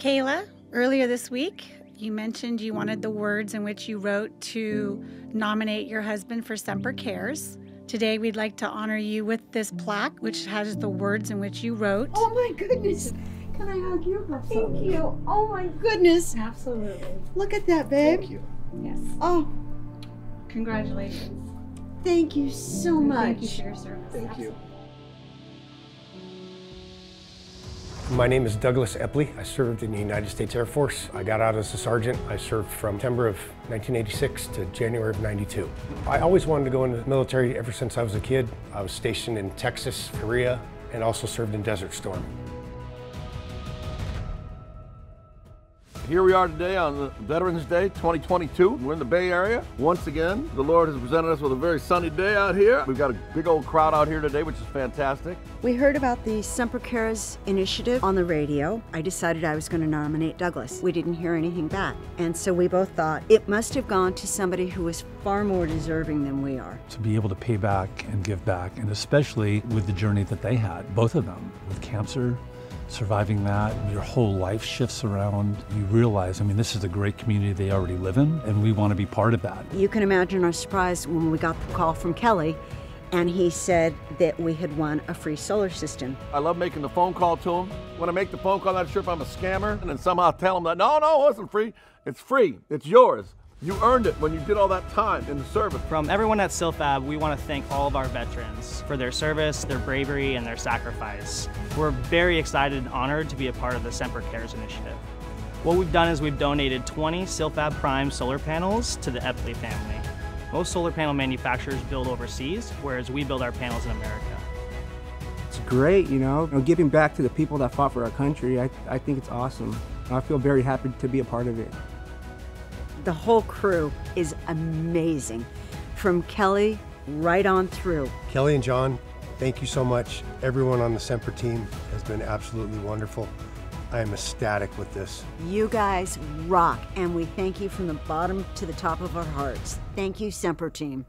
Kayla, earlier this week, you mentioned you wanted the words in which you wrote to nominate your husband for Semper Cares. Today, we'd like to honor you with this plaque, which has the words in which you wrote. Oh my goodness. Can I hug you? Thank you. Oh my goodness. Absolutely. Look at that, babe. Thank you. Yes. Oh, Congratulations. thank you so much. Thank you for your service. Thank you. My name is Douglas Epley. I served in the United States Air Force. I got out as a sergeant. I served from September of 1986 to January of 92. I always wanted to go into the military ever since I was a kid. I was stationed in Texas, Korea, and also served in Desert Storm. Here we are today on Veterans Day 2022. We're in the Bay Area. Once again, the Lord has presented us with a very sunny day out here. We've got a big old crowd out here today, which is fantastic. We heard about the Semper Cares Initiative on the radio. I decided I was going to nominate Douglas. We didn't hear anything back. And so we both thought it must have gone to somebody who was far more deserving than we are. To be able to pay back and give back, and especially with the journey that they had, both of them, with cancer, surviving that, your whole life shifts around. You realize, I mean, this is a great community they already live in, and we want to be part of that. You can imagine our surprise when we got the call from Kelly, and he said that we had won a free solar system. I love making the phone call to him. When I make the phone call, I'm not sure if I'm a scammer, and then somehow tell him that, no, it wasn't free. It's free. It's yours. You earned it when you did all that time in the service. From everyone at SILFAB, we want to thank all of our veterans for their service, their bravery, and their sacrifice. We're very excited and honored to be a part of the Semper Cares Initiative. What we've done is we've donated 20 SILFAB Prime solar panels to the Epley family. Most solar panel manufacturers build overseas, whereas we build our panels in America. It's great, you know, giving back to the people that fought for our country. I think it's awesome. I feel very happy to be a part of it. The whole crew is amazing, from Kelly right on through. Kelly and John, thank you so much. Everyone on the Semper team has been absolutely wonderful. I am ecstatic with this. You guys rock, and we thank you from the bottom to the top of our hearts. Thank you, Semper team.